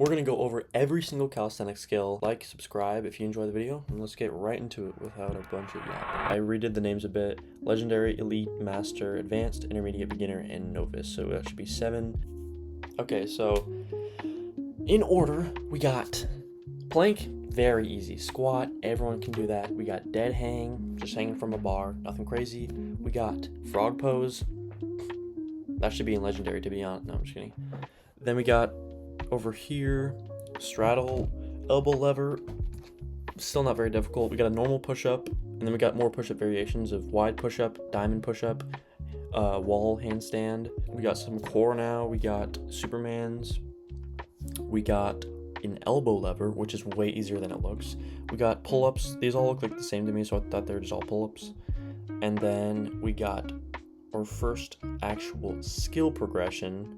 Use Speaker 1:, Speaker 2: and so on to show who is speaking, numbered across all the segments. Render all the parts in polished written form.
Speaker 1: We're going to go over every single calisthenics skill. Like, subscribe if you enjoy the video, and let's get right into it without a bunch of yapping. I redid the names a bit. Legendary, Elite, Master, Advanced, Intermediate, Beginner, and Novice. So that should be 7. Okay, so in order, we got plank, very easy. Squat, everyone can do that. We got dead hang, just hanging from a bar, nothing crazy. We got frog pose. That should be in Legendary, to be honest. No, I'm just kidding. Then we got over here, straddle, elbow lever, still not very difficult. We got a normal push-up, and then we got more push-up variations of wide push-up, diamond push-up, wall handstand. We got some core now. We got Supermans. We got an elbow lever, which is way easier than it looks. We got pull-ups. These all look like the same to me, so I thought they were just all pull-ups. And then we got our first actual skill progression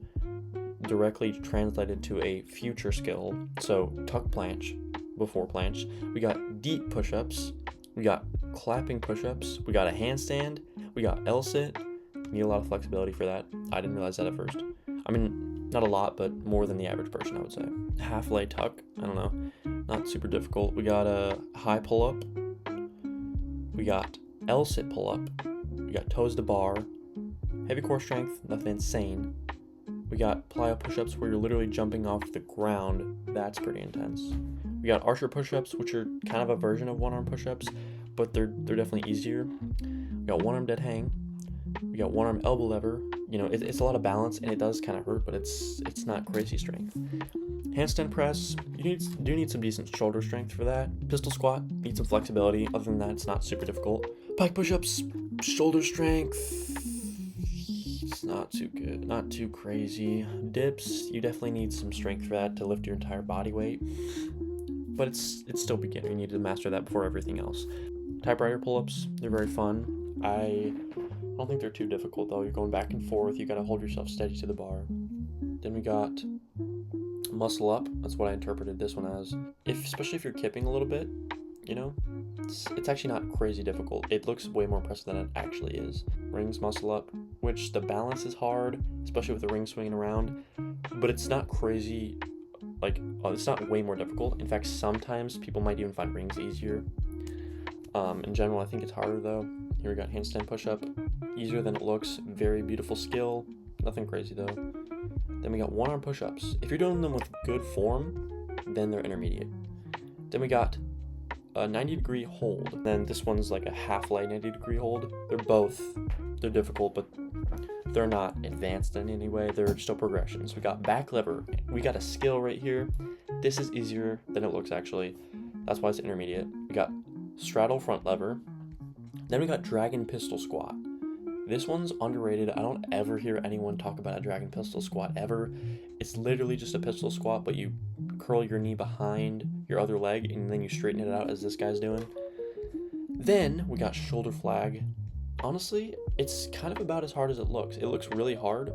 Speaker 1: directly translated to a future skill. So tuck planche before planche. We got deep push-ups. We got clapping push-ups. We got a handstand. We got L-sit. Need a lot of flexibility for that. I didn't realize that at first. I mean, not a lot, but more than the average person, I would say. Half lay tuck. I don't know. Not super difficult. We got a high pull-up. We got L-sit pull-up. We got toes to bar. Heavy core strength. Nothing insane. We got plyo push-ups where you're literally jumping off the ground. That's pretty intense. We got archer push-ups, which are kind of a version of one-arm push-ups, but they're definitely easier. We got one-arm dead hang. We got one-arm elbow lever. You know, it's a lot of balance, and it does kind of hurt, but it's not crazy strength. Handstand press, you do need some decent shoulder strength for that. Pistol squat, need some flexibility. Other than that, it's not super difficult. Pike push-ups, shoulder strength. Not too good, not too crazy. Dips, you definitely need some strength for that to lift your entire body weight, but it's still beginner. You need to master that before everything else. Typewriter pull-ups, they're very fun. I don't think they're too difficult though. You're going back and forth, you gotta hold yourself steady to the bar. Then we got muscle up. That's what I interpreted this one as. Especially if you're kipping a little bit, you know, it's actually not crazy difficult. It looks way more impressive than it actually is. Rings muscle up, which the balance is hard, especially with the ring swinging around, but it's not crazy, like, it's not way more difficult. In fact, sometimes people might even find rings easier. In general, I think it's harder though. Here we got handstand push-up, easier than it looks, very beautiful skill, nothing crazy though. Then we got one-arm push-ups. If you're doing them with good form, then they're intermediate. Then we got a 90-degree hold. Then this one's like a half-lay 90-degree hold. They're difficult, but they're not advanced in any way. They're still progressions. We got back lever. We got a skill right here. This is easier than it looks actually. That's why it's intermediate. We got straddle front lever. Then we got dragon pistol squat. This one's underrated. I don't ever hear anyone talk about a dragon pistol squat ever. It's literally just a pistol squat, but you curl your knee behind your other leg and then you straighten it out as this guy's doing. Then we got shoulder flag. Honestly, it's kind of about as hard as it looks. It looks really hard,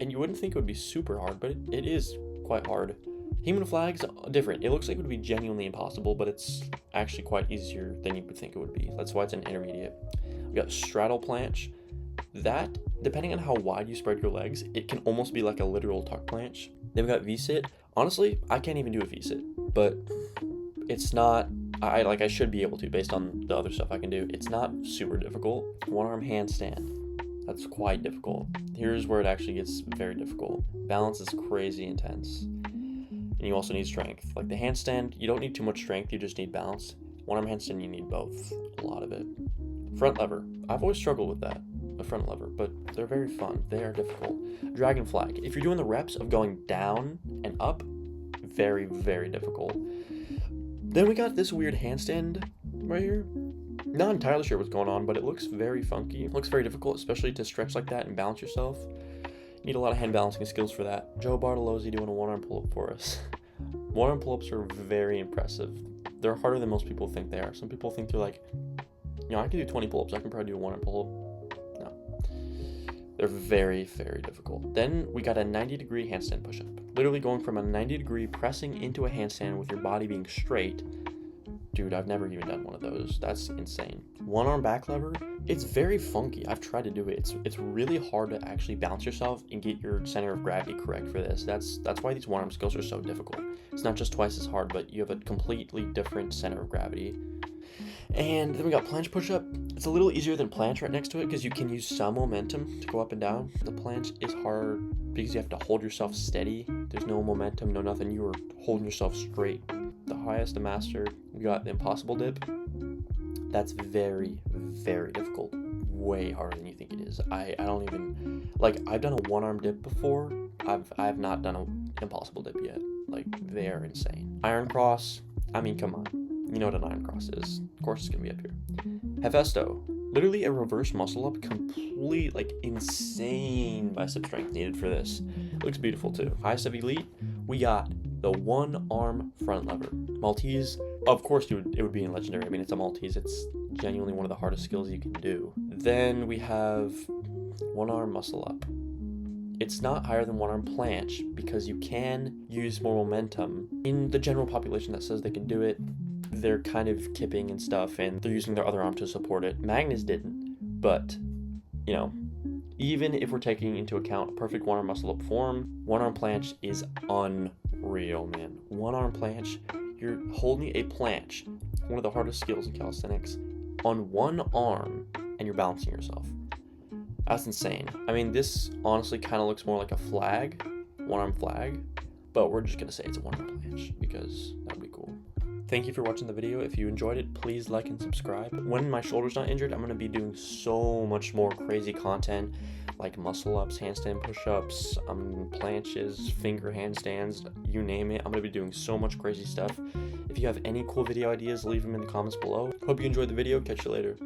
Speaker 1: and you wouldn't think it would be super hard, but it is quite hard. Human flag's different. It looks like it would be genuinely impossible, but it's actually quite easier than you would think it would be. That's why it's an intermediate. We got straddle planche. That, depending on how wide you spread your legs, it can almost be like a literal tuck planche. Then we got V-sit. Honestly, I can't even do a V-sit, but it's not, I should be able to based on the other stuff I can do. It's not super difficult. One-arm handstand. That's quite difficult. Here's where it actually gets very difficult. Balance is crazy intense. And you also need strength. Like the handstand, you don't need too much strength, you just need balance. One-arm handstand, you need both. A lot of it. Front lever. I've always struggled with that. A front lever, but they're very fun. They are difficult. Dragon flag. If you're doing the reps of going down and up, very, very difficult. Then we got this weird handstand right here. Not entirely sure what's going on, but it looks very funky. It looks very difficult, especially to stretch like that and balance yourself. You need a lot of hand balancing skills for that. Joe Bartolozzi doing a one-arm pull-up for us. One-arm pull-ups are very impressive. They're harder than most people think they are. Some people think they're like, you know, I can do 20 pull-ups. I can probably do a one-arm pull-up. They're very, very difficult. Then we got a 90-degree handstand push-up. Literally going from a 90-degree pressing into a handstand with your body being straight Dude, I've never even done one of those. That's insane. One arm back lever, it's very funky. I've tried to do it. It's really hard to actually balance yourself and get your center of gravity correct for this. That's why these one arm skills are so difficult. It's not just twice as hard, but you have a completely different center of gravity. And then we got planche push-up. It's a little easier than planche right next to it because you can use some momentum to go up and down. The planche is hard because you have to hold yourself steady. There's no momentum, no nothing. You are holding yourself straight. The highest to master, we got the impossible dip. That's very, very difficult. Way harder than you think it is. I don't even, like, I've done a one-arm dip before. I've not done an impossible dip yet. Like, they're insane. Iron cross, I mean, come on. You know what an iron cross is. Of course it's gonna be up here. Hefesto, literally a reverse muscle up, complete, like, insane bicep strength needed for this. Looks beautiful too. Highest of elite, we got the one arm front lever. Maltese, of course it would be in legendary. I mean, it's a Maltese. It's genuinely one of the hardest skills you can do. Then we have one arm muscle up. It's not higher than one arm planche because you can use more momentum. In the general population that says they can do it, they're kind of kipping and stuff, and they're using their other arm to support it. Magnus didn't, but, you know, even if we're taking into account a perfect one arm muscle up form, one arm planche is unreal, man. One arm planche, you're holding a planche, one of the hardest skills in calisthenics, on one arm, and you're balancing yourself. That's insane. I mean, this honestly kind of looks more like a flag, one arm flag, but we're just gonna say it's a one arm planche because that'd be cool. Thank you for watching the video. If you enjoyed it, please like and subscribe. When my shoulder's not injured, I'm going to be doing so much more crazy content, like muscle ups, handstand push-ups, planches, finger handstands, you name it. I'm going to be doing so much crazy stuff. If you have any cool video ideas, leave them in the comments below. Hope you enjoyed the video. Catch you later.